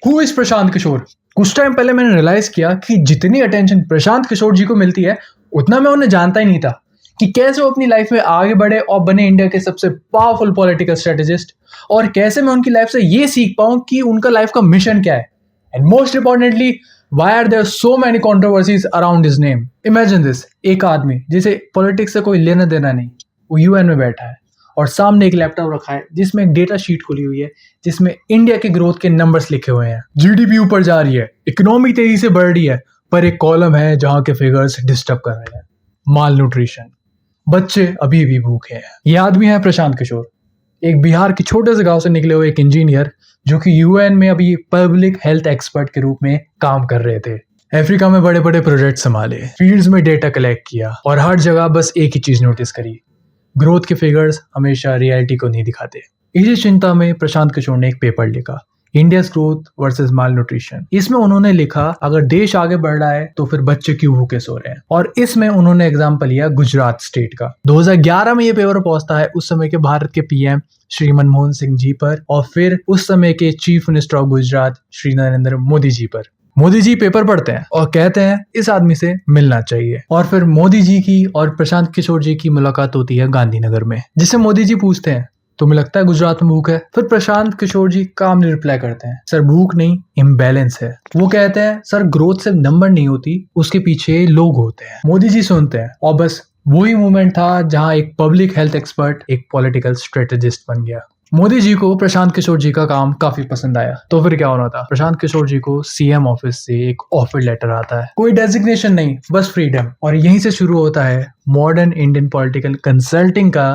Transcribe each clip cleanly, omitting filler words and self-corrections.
Who is Prashant Kishor? कुछ time पहले मैंने रियलाइज किया कि जितनी अटेंशन प्रशांत किशोर जी को मिलती है उतना मैं उन्हें जानता ही नहीं था कि कैसे वो अपनी लाइफ में आगे बढ़े और बने इंडिया के सबसे पावरफुल पॉलिटिकल स्ट्रेटेजिस्ट, और कैसे मैं उनकी लाइफ से ये सीख पाऊं कि उनका लाइफ का मिशन क्या है, and most importantly why are there so many controversies around his name? Imagine this, एक आदमी जिसे पॉलिटिक्स से कोई लेना देना नहीं, वो यूएन में बैठा है और सामने एक लैपटॉप रखा है जिसमें एक डेटा शीट खुली हुई है जिसमें इंडिया के ग्रोथ के नंबर्स लिखे हुए हैं। जीडीपी ऊपर जा रही है, इकोनॉमी तेजी से बढ़ रही है, पर एक कॉलम है जहां के फिगर्स डिस्टर्ब कर रहे हैं, माल न्यूट्रिशन, बच्चे अभी भी भूखे हैं। यह आदमी है प्रशांत किशोर, एक बिहार के छोटे से गांव से निकले हुए एक इंजीनियर जो कि यूएन में अभी पब्लिक हेल्थ एक्सपर्ट के रूप में काम कर रहे थे। अफ्रीका में बड़े बड़े प्रोजेक्ट संभाले, फील्ड्स में डेटा कलेक्ट किया और हर जगह बस एक ही चीज नोटिस करी, ग्रोथ के फिगर्स हमेशा रियलिटी को नहीं दिखाते। इसी चिंता में प्रशांत किशोर ने एक पेपर लिखा, इंडियाज ग्रोथ वर्सेस माल न्यूट्रिशन। इसमें उन्होंने लिखा अगर देश आगे बढ़ रहा है तो फिर बच्चे क्यों भूखे सो रहे हैं, और इसमें उन्होंने एग्जांपल लिया गुजरात स्टेट का। 2011 में ये पेपर पहुंचता है उस समय के भारत के पीएम श्री मनमोहन सिंह जी पर, और फिर उस समय के chief minister of Gujarat Shri Narendra Modi ji पर। मोदी जी पेपर पढ़ते हैं और कहते हैं इस आदमी से मिलना चाहिए, और फिर मोदी जी की और प्रशांत किशोर जी की मुलाकात होती है गांधीनगर में, जिसे मोदी जी पूछते हैं तुम्हें लगता है गुजरात में भूख है? फिर प्रशांत किशोर जी कामली रिप्लाई करते हैं सर भूख नहीं, इम्बैलेंस है। वो कहते हैं सर ग्रोथ सिर्फ नंबर नहीं होती, उसके पीछे लोग होते हैं। मोदी जी सुनते हैं और बस वही मोमेंट था जहां एक पब्लिक हेल्थ एक्सपर्ट एक पॉलिटिकल स्ट्रेटेजिस्ट बन गया। मोदी जी को प्रशांत किशोर जी का काम काफी पसंद आया, तो फिर क्या होना था, प्रशांत किशोर जी को सीएम ऑफिस से एक ऑफर लेटर आता है, कोई डेजिग्नेशन नहीं, बस फ्रीडम। और यहीं से शुरू होता है मॉडर्न इंडियन पॉलिटिकल कंसल्टिंग का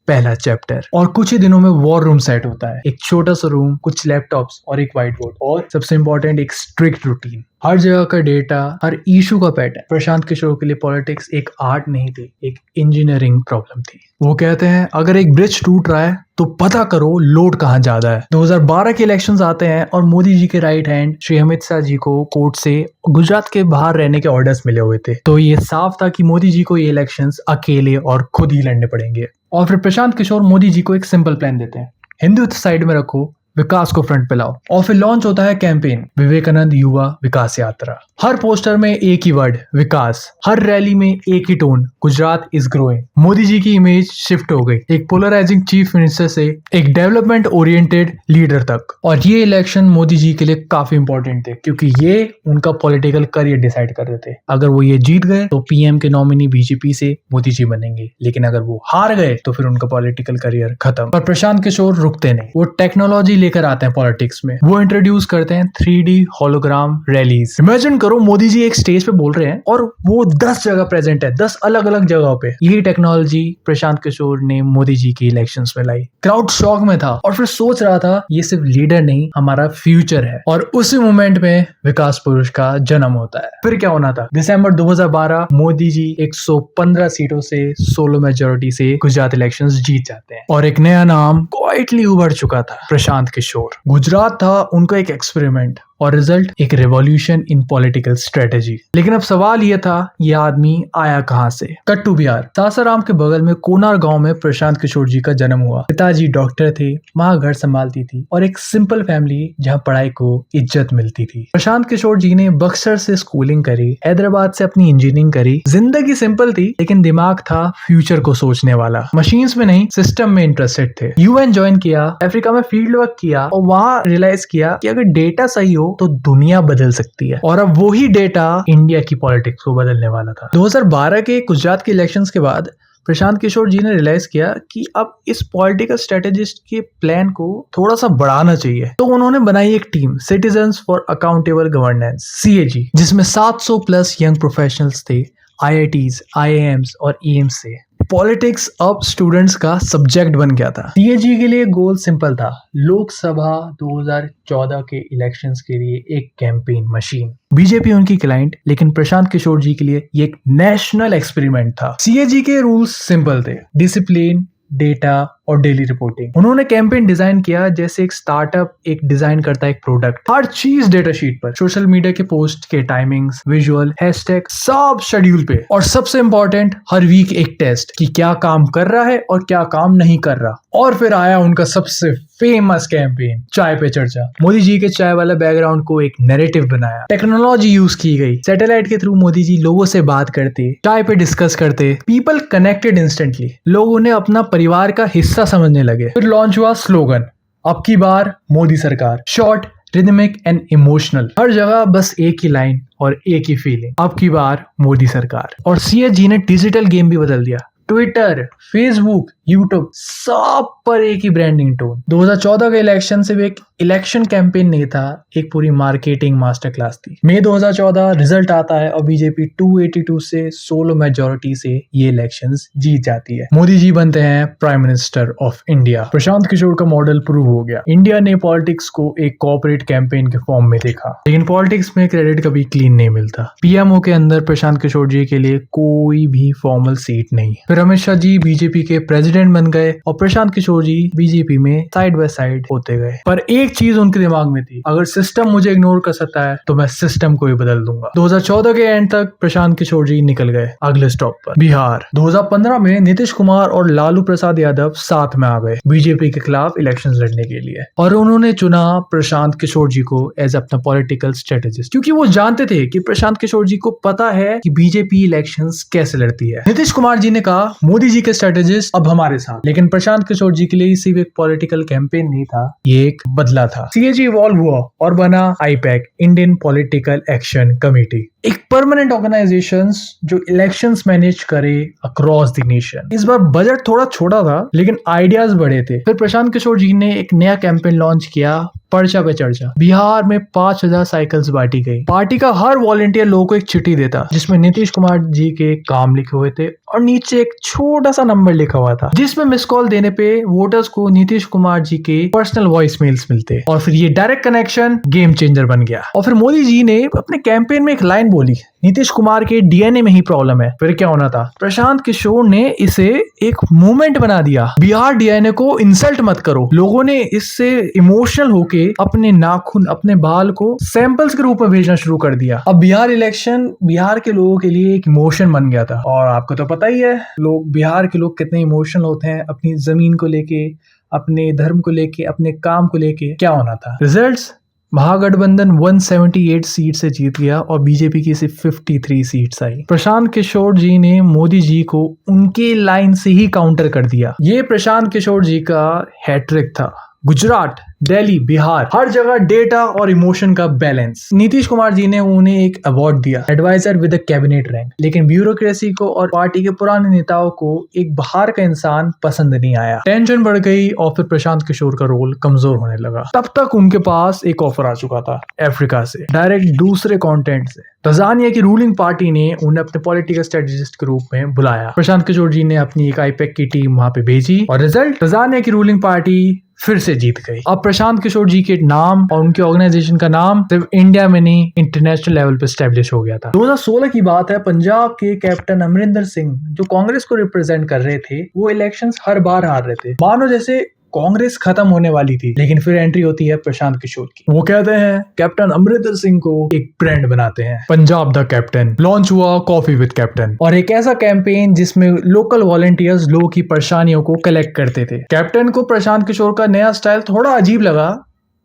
पहला चैप्टर। और कुछ ही दिनों में वॉर रूम सेट होता है, एक छोटा सा रूम, कुछ लैपटॉप्स और एक व्हाइट बोर्ड, और सबसे इंपॉर्टेंट एक स्ट्रिक्ट रूटीन, हर जगह का डेटा, हर इशू का पैटर्न। प्रशांत किशोर के लिए पॉलिटिक्स एक आर्ट नहीं थी, एक इंजीनियरिंग प्रॉब्लम थी। वो कहते हैं अगर एक ब्रिज टूट रहा है तो पता करो लोड कहाँ ज्यादा है। 2012 के इलेक्शंस आते हैं और मोदी जी के राइट हैंड श्री अमित शाह जी को कोर्ट से गुजरात के बाहर रहने के ऑर्डर्स मिले हुए थे, तो ये साफ था कि मोदी जी को ये इलेक्शंस अकेले और खुद ही लड़ने पड़ेंगे। और फिर प्रशांत किशोर मोदी जी को एक सिंपल प्लान देते हैं, हिंदुत्व साइड में रखो, विकास को फ्रंट पे लाओ। और फिर लॉन्च होता है कैंपेन विवेकानंद युवा विकास यात्रा। हर पोस्टर में एक ही वर्ड विकास, हर रैली में एक ही tone Gujarat is growing. Modi ji की इमेज शिफ्ट हो गई एक पोलराइजिंग चीफ मिनिस्टर से एक डेवलपमेंट ओरिएंटेड लीडर तक। और ये इलेक्शन मोदी जी के लिए काफी इंपॉर्टेंट थे क्योंकि ये उनका पॉलिटिकल करियर डिसाइड कर रहे थे। अगर वो ये जीत गए तो पीएम के नॉमिनी बीजेपी से मोदी जी बनेंगे, लेकिन अगर वो हार गए तो फिर उनका पॉलिटिकल करियर खत्म। पर प्रशांत किशोर रुकते नहीं, वो टेक्नोलॉजी लेकर आते हैं पॉलिटिक्स में। वो इंट्रोड्यूस करते हैं 3D होलोग्राम रैलीज। इमेजिन करो मोदी जी एक स्टेज पे बोल रहे हैं और वो 10 जगह प्रेजेंट है, 10 अलग अलग जगहों पे। यही टेक्नोलॉजी प्रशांत किशोर ने मोदी जी की इलेक्शंस में लाई। क्राउड शॉक में था और फिर सोच रहा था ये सिर्फ लीडर नहीं, हमारा फ्यूचर है। और उसी मोमेंट में विकास पुरुष का जन्म होता है। फिर क्या होना था, दिसंबर 2012 मोदी जी 115 सीटों से 16 मेजोरिटी से गुजरात इलेक्शंस जीत जाते हैं और एक नया नाम क्वाइटली उभर चुका था, प्रशांत किशोर। गुजरात था उनका एक एक्सपेरिमेंट और रिजल्ट एक रेवोल्यूशन इन पॉलिटिकल स्ट्रेटेजी। लेकिन अब सवाल यह था ये आदमी आया कहां से। कट टू बिहार, सासाराम के बगल में कोनार गांव में प्रशांत किशोर जी का जन्म हुआ। पिताजी डॉक्टर थे, माँ घर संभालती थी और एक सिंपल फैमिली जहां पढ़ाई को इज्जत मिलती थी। प्रशांत किशोर जी ने बक्सर से स्कूलिंग करी, हैदराबाद से अपनी इंजीनियरिंग करी। जिंदगी सिंपल थी लेकिन दिमाग था फ्यूचर को सोचने वाला। मशीन्स में नहीं, सिस्टम में इंटरेस्टेड थे। यूएन ज्वाइन किया, अफ्रीका में फील्ड वर्क किया और वहां रियलाइज किया कि अगर डेटा सही हो तो दुनिया बदल सकती है। और अब वही डेटा इंडिया की पॉलिटिक्स को बदलने वाला था। 2012 के गुजरात के इलेक्शंस के बाद प्रशांत किशोर जी ने रियलाइज किया कि अब इस पॉलिटिकल स्ट्रेटेजिस्ट के प्लान को थोड़ा सा बढ़ाना चाहिए। तो उन्होंने बनाई एक team, citizens for accountable governance, CAG, जिसमें 700 प्लस यंग प्रोफेशनल्स थे, IITs, IIMs और एम्स से। पॉलिटिक्स अब स्टूडेंट्स का सब्जेक्ट बन गया था। CAG के लिए गोल सिंपल था, लोकसभा 2014 के इलेक्शंस के लिए एक कैंपेन मशीन। बीजेपी उनकी क्लाइंट, लेकिन प्रशांत किशोर जी के लिए ये एक नेशनल एक्सपेरिमेंट था। CAG के रूल्स सिंपल थे, डिसिप्लिन, डेटा और डेली रिपोर्टिंग। उन्होंने कैंपेन डिजाइन किया जैसे एक स्टार्टअप एक डिजाइन करता है एक प्रोडक्ट। हर चीज डेटा शीट पर, सोशल मीडिया के पोस्ट के टाइमिंग्स, विजुअल, हैशटैग, सब शेड्यूल पे। और सबसे इंपॉर्टेंट, हर वीक एक टेस्ट कि क्या काम कर रहा है और क्या काम नहीं कर रहा। और फिर आया उनका सबसे फेमस कैंपेन चाय पे चर्चा। मोदी जी के चाय वाला बैकग्राउंड को एक नैरेटिव बनाया, टेक्नोलॉजी यूज की गई, सैटेलाइट के थ्रू मोदी जी लोगों से बात करते, चाय पे डिस्कस करते, पीपल कनेक्टेड इंस्टेंटली, लोग उन्हें अपना परिवार का हिस्सा समझने लगे। फिर लॉन्च हुआ स्लोगन, अब की बार मोदी सरकार। शॉर्ट, रिदमिक एंड इमोशनल, हर जगह बस एक ही लाइन और एक ही फीलिंग, अब की बार मोदी सरकार। और सीएस जी ने डिजिटल गेम भी बदल दिया। ट्विटर, फेसबुक, यूट्यूब, सब पर एक ही ब्रांडिंग टोन। 2014 का इलेक्शन सिर्फ एक इलेक्शन कैंपेन नहीं था, एक पूरी मार्केटिंग मास्टर क्लास थी। मई 2014 रिजल्ट आता है और बीजेपी 282 से 16 मेजोरिटी से ये इलेक्शंस जीत जाती है। मोदी जी बनते हैं prime minister of India. Prashant Kishor का मॉडल प्रूव हो गया। इंडिया ने पॉलिटिक्स को एक कॉर्पोरेट कैंपेन के फॉर्म में देखा, लेकिन पॉलिटिक्स में क्रेडिट कभी क्लीन नहीं मिलता। पीएमओ के अंदर प्रशांत किशोर जी के लिए कोई भी फॉर्मल सीट नहीं। फिर अमित शाह जी बीजेपी के प्रेसिडेंट बन गए और प्रशांत किशोर जी बीजेपी में साइड बाय साइड होते गए। पर एक चीज उनके दिमाग में थी, अगर सिस्टम मुझे इग्नोर कर सकता है तो मैं सिस्टम को ही बदल दूंगा। 2014 के एंड तक प्रशांत किशोर जी निकल गए अगले स्टॉप पर बिहार। 2015 में नीतीश कुमार और लालू प्रसाद यादव साथ में आ गए बीजेपी के खिलाफ इलेक्शन लड़ने के लिए, और उन्होंने चुना प्रशांत किशोर जी को एज अपना पॉलिटिकल स्ट्रेटेजिस्ट, क्योंकि वो जानते थे कि प्रशांत किशोर जी को पता है कि बीजेपी इलेक्शंस कैसे लड़ती है। नीतीश कुमार जी ने कहा मोदी जी के स्ट्रेटेजिस्ट अब हमारे साथ, लेकिन प्रशांत किशोर जी के लिए सिर्फ एक पॉलिटिकल कैंपेन नहीं था, ये एक बदला था। सीएजी इवॉल्व हुआ और बना IUPAC, Indian political action committee, एक परमानेंट ऑर्गेनाइजेशन जो इलेक्शंस मैनेज करे अक्रॉस द नेशन। इस बार बजट थोड़ा छोटा था, लेकिन आइडियाज बड़े थे। फिर प्रशांत किशोर जी ने एक नया कैंपेन लॉन्च किया, पर्चा पे चर्चा। बिहार में 5000 साइकिल्स बांटी गई। पार्टी का हर वॉलंटियर लोगों को एक चिट्ठी देता जिसमें नीतीश कुमार जी के काम लिखे हुए थे और नीचे एक छोटा सा नंबर लिखा हुआ था, जिसमें मिस कॉल देने पे वोटर्स को नीतीश कुमार जी के पर्सनल वॉइस मेल्स मिलते। और फिर ये डायरेक्ट कनेक्शन गेम चेंजर बन गया। और फिर मोदी जी ने अपने कैंपेन में एक लाइन बोली, नीतीश कुमार के डीएनए में ही प्रॉब्लम है। फिर क्या होना था, प्रशांत किशोर ने इसे एक मूवमेंट बना दिया, बिहार डीएनए को इंसल्ट मत करो। लोगों ने इससे इमोशनल होके अपने नाखून, अपने बाल को सैंपल्स के रूप में भेजना शुरू कर दिया। अब बिहार इलेक्शन बिहार के लोगों के लिए एक इमोशन बन गया था, और आपको तो पता ही है लोग, बिहार के लोग कितने इमोशनल होते हैं अपनी जमीन को लेके, अपने धर्म को लेके, अपने काम को लेके। क्या होना था, रिजल्ट्स, महागठबंधन 178 सीट से जीत गया और बीजेपी की सिर्फ 53 सीट्स आई। प्रशांत किशोर जी ने मोदी जी को उनके लाइन से ही काउंटर कर दिया। ये प्रशांत किशोर जी का हैट्रिक था। गुजरात, दिल्ली, बिहार, हर जगह डेटा और इमोशन का बैलेंस। नीतीश कुमार जी ने उन्हें एक अवार्ड दिया, एडवाइजर विद कैबिनेट रैंक, लेकिन ब्यूरोक्रेसी को और पार्टी के पुराने नेताओं को एक बाहर का इंसान पसंद नहीं आया। टेंशन बढ़ गई और फिर प्रशांत किशोर का रोल कमजोर होने लगा। तब तक उनके पास एक ऑफर आ चुका था अफ्रीका से, डायरेक्ट दूसरे कॉन्टिनेंट से। तंजानिया की रूलिंग पार्टी ने उन्हें अपने पॉलिटिकल स्ट्रेटेजिस्ट के रूप में बुलाया। प्रशांत किशोर जी ने अपनी एक आईपैक की टीम वहां पे भेजी और रिजल्ट, तंजानिया की रूलिंग पार्टी फिर से जीत गई। अब प्रशांत किशोर जी के नाम और उनके ऑर्गेनाइजेशन का नाम सिर्फ इंडिया में नहीं, इंटरनेशनल लेवल पे स्टैब्लिश हो गया था। 2016 की बात है, पंजाब के कैप्टन अमरिंदर सिंह जो कांग्रेस को रिप्रेजेंट कर रहे थे, वो इलेक्शंस हर बार हार रहे थे, मानो जैसे कांग्रेस खत्म होने वाली थी। लेकिन फिर एंट्री होती है प्रशांत किशोर की। वो कहते हैं कैप्टन अमरिंदर सिंह को एक ब्रांड बनाते हैं, पंजाब द कैप्टन। लॉन्च हुआ कॉफी विद कैप्टन, और एक ऐसा कैंपेन जिसमें लोकल वॉलंटियर्स लोगों की परेशानियों को कलेक्ट करते थे। कैप्टन को प्रशांत किशोर का नया स्टाइल थोड़ा अजीब लगा,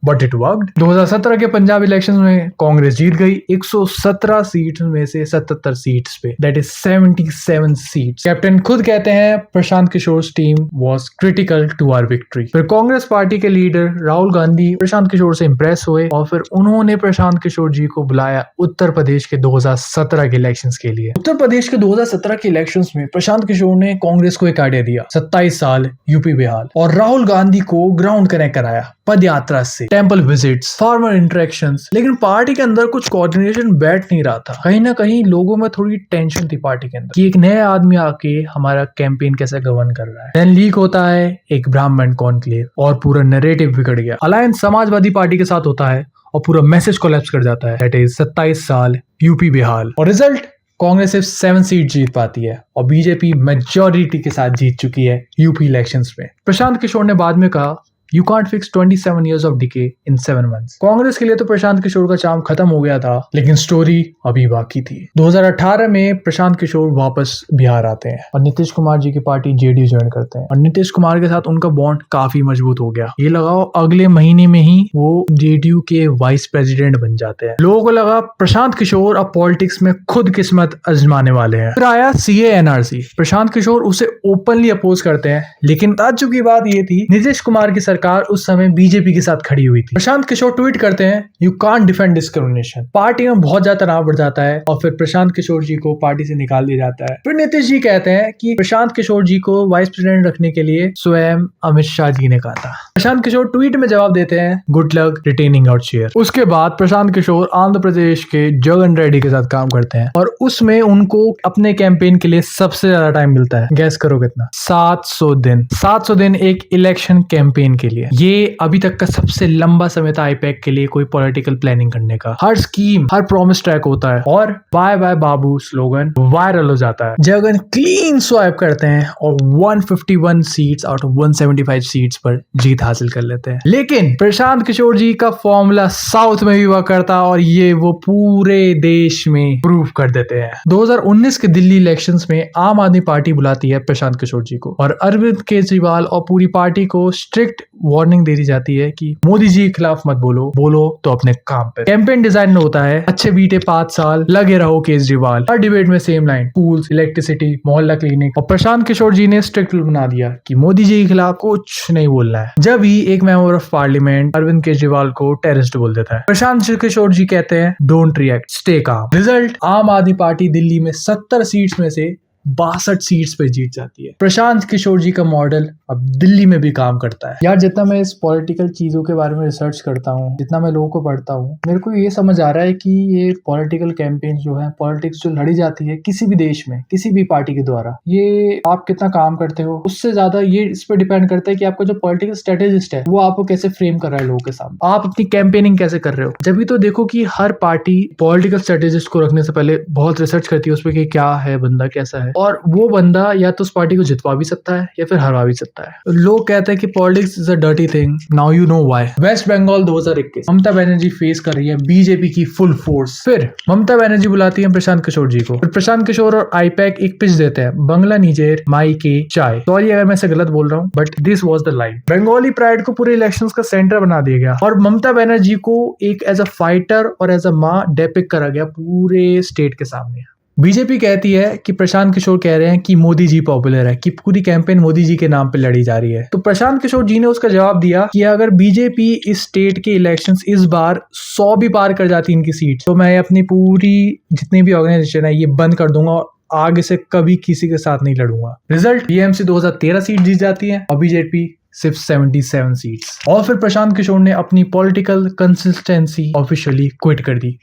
बट इट वर्कड। 2017 के पंजाब इलेक्शंस में कांग्रेस जीत गई 117 सीट्स में से 77 सीट्स पे, दैट इज 77 सीट्स। कैप्टन खुद कहते हैं Prashant Kishor team was critical to our victory. फिर कांग्रेस पार्टी के लीडर राहुल गांधी प्रशांत किशोर से इंप्रेस हुए और फिर उन्होंने प्रशांत किशोर जी को बुलाया उत्तर प्रदेश के 2017 के इलेक्शंस के लिए। उत्तर प्रदेश के 2017 के इलेक्शंस में प्रशांत किशोर ने कांग्रेस को एक आइडिया दिया, 27 साल यूपी बिहार, और राहुल गांधी को ग्राउंड कनेक्ट कराया पद यात्रा से, टेंपल विजिट्स, फार्मर इंटरेक्शंस। लेकिन पार्टी के अंदर कुछ कोऑर्डिनेशन बैठ नहीं रहा था। कहीं ना कहीं लोगों में थोड़ी टेंशन थी पार्टी के अंदर कि एक नया आदमी आके हमारा कैंपेन कैसे गवर्न कर रहा है। देन लीक होता है एक ब्राह्मण कॉन्क्लेव और पूरा नैरेटिव बिगड़ गया। अलायंस समाजवादी पार्टी के साथ होता है और पूरा मैसेज कोलैप्स कर जाता है, दैट इज 27 साल यूपी बिहार। और रिजल्ट, कांग्रेस सिर्फ 7 सीट जीत पाती है और बीजेपी मेजॉरिटी के साथ जीत चुकी है यूपी इलेक्शंस में। प्रशांत किशोर ने बाद में कहा you can't fix 27 years of decay in 7 months। Congress के लिए तो प्रशांत किशोर का चार्म खत्म हो गया था, लेकिन स्टोरी अभी बाकी थी। 2018 में प्रशांत किशोर वापस बिहार आते हैं और नीतीश कुमार जी की पार्टी जेडीयू ज्वाइन करते हैं और नीतीश कुमार के साथ उनका बॉन्ड काफी मजबूत हो गया। ये लगाओ अगले महीने में ही वो जेडीयू के वाइस प्रेसिडेंट बन जाते हैं। लोगों को लगा प्रशांत किशोर अब पॉलिटिक्स में खुद किस्मत आजमाने वाले हैं। फिर आया सीए एनआरसी। प्रशांत किशोर उसे ओपनली अपोज करते हैं, लेकिन ताज्जुब की बात ये थी नीतीश कुमार की सरकार उस समय बीजेपी के साथ खड़ी हुई थी। प्रशांत किशोर ट्वीट करते हैं, you can't defend discrimination. Party में बहुत ज्यादा तनाव बढ़ जाता है और फिर प्रशांत किशोर जी को पार्टी से निकाल दिया जाता है। फिर नीतीश जी कहते हैं कि प्रशांत किशोर जी को वाइस प्रेसिडेंट रखने के लिए स्वयं अमित शाह जी ने कहा था। प्रशांत किशोर ट्वीट में जवाब देते हैं, good luck retaining out chair. उसके बाद प्रशांत किशोर आंध्र प्रदेश के जगन रेड्डी के साथ काम करते हैं और उसमें उनको अपने कैंपेन के लिए सबसे ज्यादा टाइम मिलता है। गैस करो कितना? 700 दिन। 700 दिन एक इलेक्शन कैंपेन के लिए। ये अभी तक का सबसे लंबा समय था आईपैक के लिए कोई पॉलिटिकल प्लानिंग करने का। हर स्कीम, हर प्रॉमिस ट्रैक होता है और बाय बाय बाबू स्लोगन वायरल हो जाता है। जगन क्लीन स्वाइप करते हैं और 151 सीट्स आउट ऑफ 175 सीट्स पर जीत हासिल कर लेते हैं। लेकिन प्रशांत किशोर जी का फॉर्मूला साउथ में भी वर्क करता और ये वो पूरे देश में प्रूव कर देते हैं। 2019 के दिल्ली इलेक्शंस में आम आदमी पार्टी बुलाती है प्रशांत किशोर जी को और अरविंद केजरीवाल और पूरी पार्टी को स्ट्रिक्ट वार्निंग दे दी जाती है कि मोदी जी के खिलाफ मत बोलो, बोलो तो अपने काम पे। कैंपेन डिजाइन में होता है, अच्छे बीते 5 साल लगे रहो केजरीवाल। हर डिबेट में सेम लाइन, स्कूल्स, इलेक्ट्रिसिटी, मोहल्ला क्लिनिक। और प्रशांत किशोर जी ने स्ट्रिक्ट रूल बना दिया कि मोदी जी के खिलाफ कुछ नहीं बोलना है। जब ही एक member of parliament Arvind Kejriwal को टेररिस्ट बोल देता है, प्रशांत किशोर जी कहते हैं, don't react, stay calm. Result, आम आदमी पार्टी दिल्ली में 70 सीट्स में से 62 सीट्स पे जीत जाती है। प्रशांत किशोर जी का मॉडल अब दिल्ली में भी काम करता है। यार जितना मैं इस पॉलिटिकल चीजों के बारे में रिसर्च करता हूँ, जितना मैं लोगों को पढ़ता हूँ, मेरे को ये समझ आ रहा है कि ये पॉलिटिकल कैंपेन जो है, पॉलिटिक्स जो लड़ी जाती है किसी भी देश में, किसी भी पार्टी के द्वारा, ये आप कितना काम करते हो उससे ज्यादा ये इस पर डिपेंड करता है कि आपका जो पॉलिटिकल स्ट्रेटेजिस्ट है वो आपको कैसे फ्रेम कर रहा है लोगों के सामने, आप अपनी कैंपेनिंग कैसे कर रहे हो। जब भी तो देखो कि हर पार्टी पॉलिटिकल स्ट्रेटेजिस्ट को रखने से पहले बहुत रिसर्च करती है उस पर कि क्या है बंदा, कैसा है, और वो बंदा या तो उस पार्टी को जितवा भी सकता है या फिर हरवा भी सकता है। लोग कहते हैं कि politics is a dirty thing, now you know why. West Bengal 2021, Mamata Banerjee face कर रही है बीजेपी की फुल फोर्स। फिर ममता बनर्जी बुलाती है प्रशांत किशोर जी को। फिर प्रशांत किशोर और आईपैक एक पिच देते हैं, बंगला नीजेर माई के चाय। सॉरी अगर मैं इसे गलत बोल रहा हूँ, but this was the line. Bengali pride को पूरे इलेक्शंस का सेंटर बना दिया गया और ममता बनर्जी को एक एज अ फाइटर और एज अ माँ डेपिक करा गया पूरे स्टेट के सामने। बीजेपी कहती है कि प्रशांत किशोर कह रहे हैं कि मोदी जी पॉपुलर है, कि पूरी कैंपेन मोदी जी के नाम पे लड़ी जा रही है। तो प्रशांत किशोर जी ने उसका जवाब दिया कि अगर बीजेपी इस स्टेट के इलेक्शंस इस बार 100 भी पार कर जाती इनकी सीट, तो मैं अपनी पूरी जितनी भी ऑर्गेनाइजेशन है ये बंद कर दूंगा और आगे से कभी किसी के साथ नहीं लड़ूंगा। रिजल्ट, टीएमसी 2013 सीट जीत जाती है और बीजेपी सिर्फ 77 सीट्स। और फिर प्रशांत किशोर ने अपनी पॉलिटिकल कंसिस्टेंसी ऑफिशियली क्विट कर दी।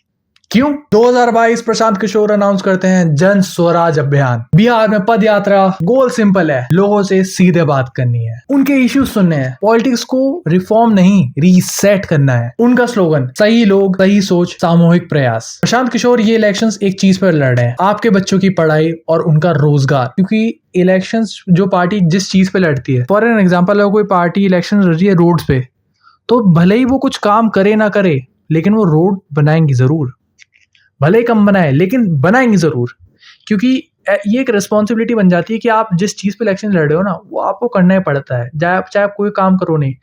क्यों? 2022 प्रशांत किशोर अनाउंस करते हैं जन स्वराज अभियान। बिहार में पद यात्रा, गोल सिंपल है, लोगों से सीधे बात करनी है, उनके इश्यूज सुनने हैं, पॉलिटिक्स को रिफॉर्म नहीं रीसेट करना है। उनका स्लोगन, सही लोग सही सोच सामूहिक प्रयास। प्रशांत किशोर ये इलेक्शंस एक चीज पर लड़ रहे हैं, आपके बच्चों की पढ़ाई और उनका रोजगार। क्योंकि इलेक्शंस जो पार्टी जिस चीज पे लड़ती है, फॉर एन एग्जांपल अगर कोई पार्टी इलेक्शन लड़ रही है रोड्स पे, तो भले ही वो कुछ काम करे ना करे, लेकिन वो रोड बनाएंगी जरूर, भले ही कम बनाए लेकिन बनाएंगे जरूर। क्योंकि ये एक रिस्पॉन्सिबिलिटी बन जाती है कि आप जिस चीज पे इलेक्शन लड़ रहे हो ना, वो आपको करना ही पड़ता है, चाहे आप कोई काम करो नहीं।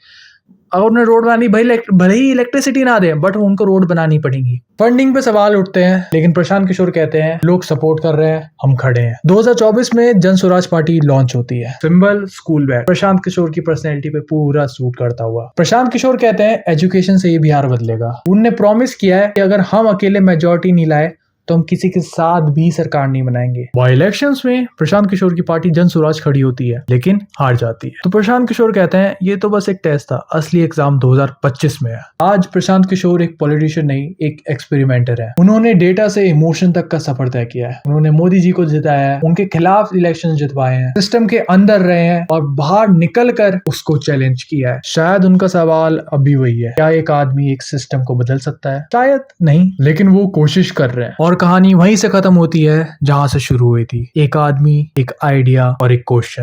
अगर उन्हें रोड बनानी, भले ही इलेक्ट्रिसिटी ना दे, बट उनको रोड बनानी पड़ेगी। फंडिंग पे सवाल उठते हैं, लेकिन प्रशांत किशोर कहते हैं लोग सपोर्ट कर रहे हैं, हम खड़े हैं। 2024 में जन स्वराज पार्टी लॉन्च होती है। Symbol school bag, Prashant Kishor की पर्सनैलिटी पे पूरा सूट करता हुआ। प्रशांत किशोर कहते हैं एजुकेशन से ये बिहार बदलेगा। उनने प्रॉमिस किया है कि अगर हम अकेले मेजॉरिटी नहीं लाए तो हम किसी के साथ भी सरकार नहीं बनाएंगे। बाई इलेक्शंस में प्रशांत किशोर की पार्टी जन स्वराज खड़ी होती है, लेकिन हार जाती है। तो प्रशांत किशोर कहते हैं ये तो बस एक टेस्ट था, असली एग्जाम 2025 में है। आज प्रशांत किशोर एक पॉलिटिशियन नहीं, एक एक्सपेरिमेंटर है। उन्होंने डेटा से इमोशन तक का सफर तय किया है। उन्होंने मोदी जी को जिताया है, उनके खिलाफ इलेक्शन जितवाए हैं, सिस्टम के अंदर रहे हैं और बाहर निकल कर उसको चैलेंज किया है। शायद उनका सवाल अभी वही है, क्या एक आदमी एक सिस्टम को बदल सकता है? शायद नहीं, लेकिन वो कोशिश कर रहे हैं। और कहानी वहीं से खत्म होती है जहां से शुरू हुई थी, एक आदमी, एक आइडिया और एक क्वेश्चन।